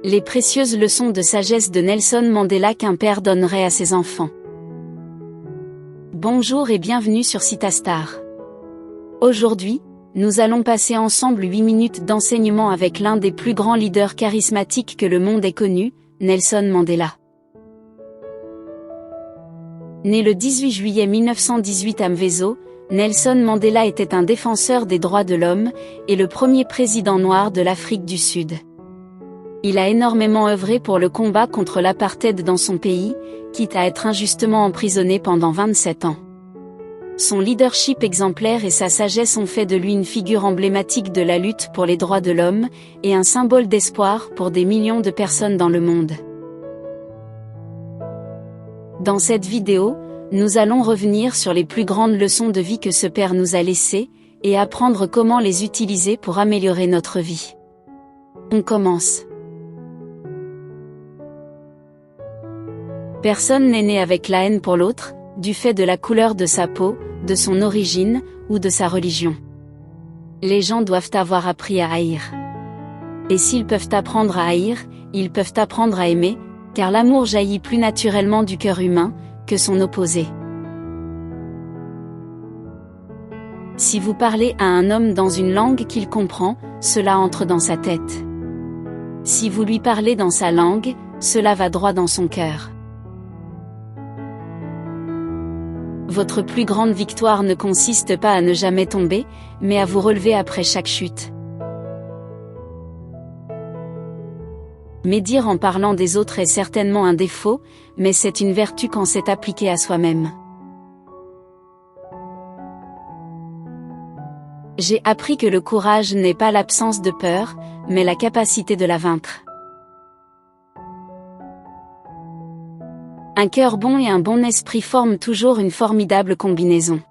Les précieuses leçons de sagesse de Nelson Mandela qu'un père donnerait à ses enfants. Bonjour et bienvenue sur Citastar. Aujourd'hui, nous allons passer ensemble 8 minutes d'enseignement avec l'un des plus grands leaders charismatiques que le monde ait connu, Nelson Mandela. Né le 18 juillet 1918 à Mvezo, Nelson Mandela était un défenseur des droits de l'homme et le premier président noir de l'Afrique du Sud. Il a énormément œuvré pour le combat contre l'apartheid dans son pays, quitte à être injustement emprisonné pendant 27 ans. Son leadership exemplaire et sa sagesse ont fait de lui une figure emblématique de la lutte pour les droits de l'homme, et un symbole d'espoir pour des millions de personnes dans le monde. Dans cette vidéo, nous allons revenir sur les plus grandes leçons de vie que ce père nous a laissées, et apprendre comment les utiliser pour améliorer notre vie. On commence. Personne n'est né avec la haine pour l'autre, du fait de la couleur de sa peau, de son origine, ou de sa religion. Les gens doivent avoir appris à haïr. Et s'ils peuvent apprendre à haïr, ils peuvent apprendre à aimer, car l'amour jaillit plus naturellement du cœur humain, que son opposé. Si vous parlez à un homme dans une langue qu'il comprend, cela entre dans sa tête. Si vous lui parlez dans sa langue, cela va droit dans son cœur. Votre plus grande victoire ne consiste pas à ne jamais tomber, mais à vous relever après chaque chute. Médire en parlant des autres est certainement un défaut, mais c'est une vertu quand c'est appliqué à soi-même. J'ai appris que le courage n'est pas l'absence de peur, mais la capacité de la vaincre. Un cœur bon et un bon esprit forment toujours une formidable combinaison.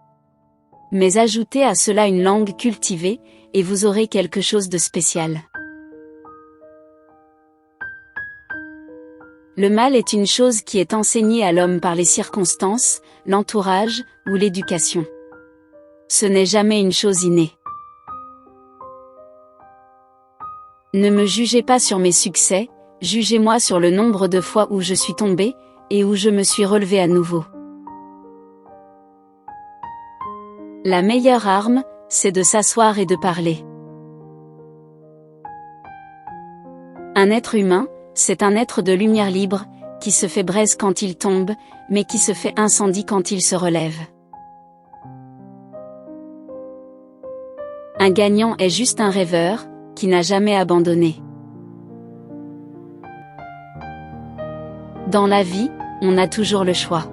Mais ajoutez à cela une langue cultivée, et vous aurez quelque chose de spécial. Le mal est une chose qui est enseignée à l'homme par les circonstances, l'entourage, ou l'éducation. Ce n'est jamais une chose innée. Ne me jugez pas sur mes succès, jugez-moi sur le nombre de fois où je suis tombé, et où je me suis relevé à nouveau. La meilleure arme, c'est de s'asseoir et de parler. Un être humain, c'est un être de lumière libre, qui se fait braise quand il tombe, mais qui se fait incendie quand il se relève. Un gagnant est juste un rêveur, qui n'a jamais abandonné. Dans la vie, on a toujours le choix.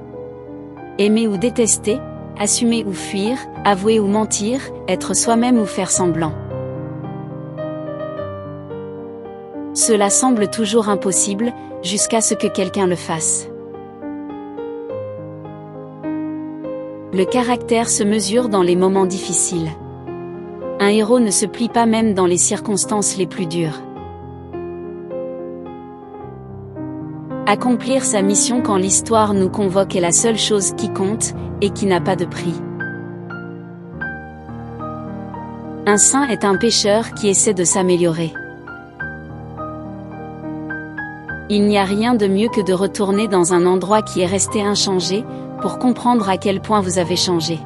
Aimer ou détester, assumer ou fuir, avouer ou mentir, être soi-même ou faire semblant. Cela semble toujours impossible, jusqu'à ce que quelqu'un le fasse. Le caractère se mesure dans les moments difficiles. Un héros ne se plie pas même dans les circonstances les plus dures. Accomplir sa mission quand l'histoire nous convoque est la seule chose qui compte, et qui n'a pas de prix. Un saint est un pécheur qui essaie de s'améliorer. Il n'y a rien de mieux que de retourner dans un endroit qui est resté inchangé, pour comprendre à quel point vous avez changé.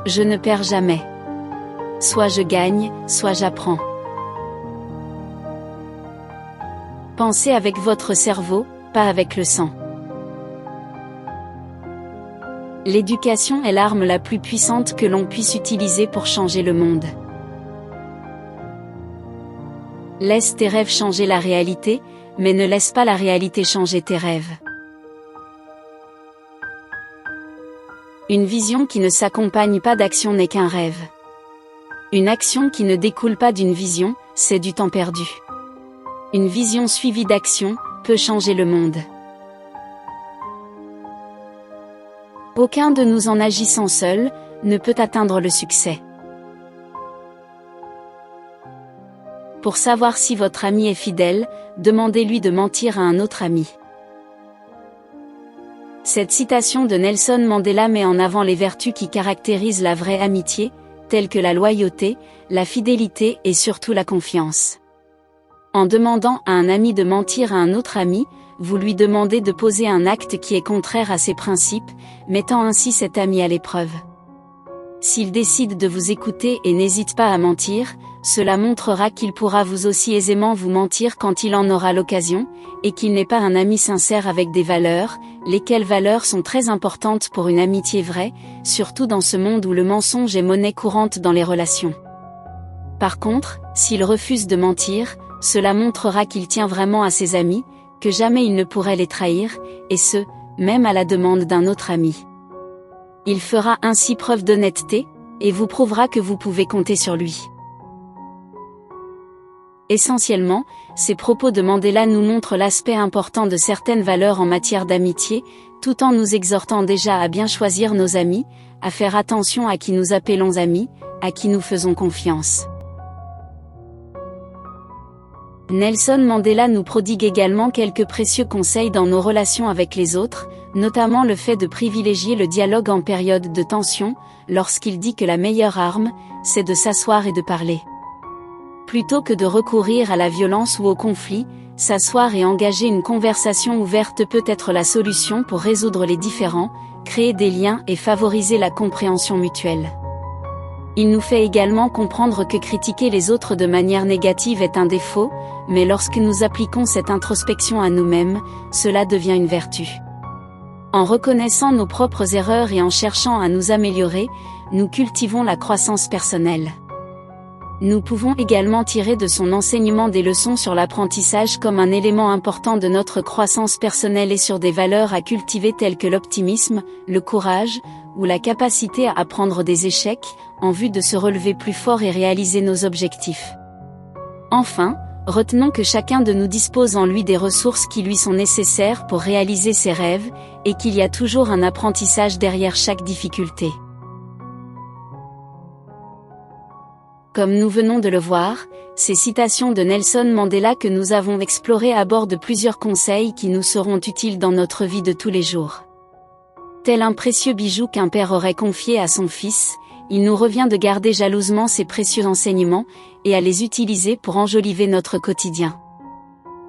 Je ne perds jamais. Soit je gagne, soit j'apprends. Pensez avec votre cerveau, pas avec le sang. L'éducation est l'arme la plus puissante que l'on puisse utiliser pour changer le monde. Laisse tes rêves changer la réalité, mais ne laisse pas la réalité changer tes rêves. Une vision qui ne s'accompagne pas d'action n'est qu'un rêve. Une action qui ne découle pas d'une vision, c'est du temps perdu. Une vision suivie d'action peut changer le monde. Aucun de nous en agissant seul ne peut atteindre le succès. Pour savoir si votre ami est fidèle, demandez-lui de mentir à un autre ami. Cette citation de Nelson Mandela met en avant les vertus qui caractérisent la vraie amitié, telles que la loyauté, la fidélité et surtout la confiance. En demandant à un ami de mentir à un autre ami, vous lui demandez de poser un acte qui est contraire à ses principes, mettant ainsi cet ami à l'épreuve. S'il décide de vous écouter et n'hésite pas à mentir, cela montrera qu'il pourra vous aussi aisément vous mentir quand il en aura l'occasion, et qu'il n'est pas un ami sincère avec des valeurs, lesquelles valeurs sont très importantes pour une amitié vraie, surtout dans ce monde où le mensonge est monnaie courante dans les relations. Par contre, s'il refuse de mentir, cela montrera qu'il tient vraiment à ses amis, que jamais il ne pourrait les trahir, et ce, même à la demande d'un autre ami. Il fera ainsi preuve d'honnêteté, et vous prouvera que vous pouvez compter sur lui. Essentiellement, ces propos de Mandela nous montrent l'aspect important de certaines valeurs en matière d'amitié, tout en nous exhortant déjà à bien choisir nos amis, à faire attention à qui nous appelons amis, à qui nous faisons confiance. Nelson Mandela nous prodigue également quelques précieux conseils dans nos relations avec les autres, notamment le fait de privilégier le dialogue en période de tension, lorsqu'il dit que la meilleure arme, c'est de s'asseoir et de parler. Plutôt que de recourir à la violence ou au conflit, s'asseoir et engager une conversation ouverte peut être la solution pour résoudre les différends, créer des liens et favoriser la compréhension mutuelle. Il nous fait également comprendre que critiquer les autres de manière négative est un défaut, mais lorsque nous appliquons cette introspection à nous-mêmes, cela devient une vertu. En reconnaissant nos propres erreurs et en cherchant à nous améliorer, nous cultivons la croissance personnelle. Nous pouvons également tirer de son enseignement des leçons sur l'apprentissage comme un élément important de notre croissance personnelle et sur des valeurs à cultiver telles que l'optimisme, le courage, ou la capacité à apprendre des échecs, en vue de se relever plus fort et réaliser nos objectifs. Enfin, retenons que chacun de nous dispose en lui des ressources qui lui sont nécessaires pour réaliser ses rêves, et qu'il y a toujours un apprentissage derrière chaque difficulté. Comme nous venons de le voir, ces citations de Nelson Mandela que nous avons explorées abordent plusieurs conseils qui nous seront utiles dans notre vie de tous les jours. Tel un précieux bijou qu'un père aurait confié à son fils, il nous revient de garder jalousement ces précieux enseignements, et à les utiliser pour enjoliver notre quotidien.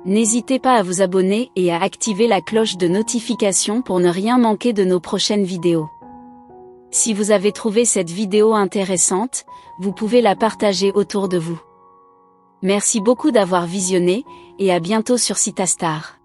N'hésitez pas à vous abonner et à activer la cloche de notification pour ne rien manquer de nos prochaines vidéos. Si vous avez trouvé cette vidéo intéressante, vous pouvez la partager autour de vous. Merci beaucoup d'avoir visionné, et à bientôt sur Citastar.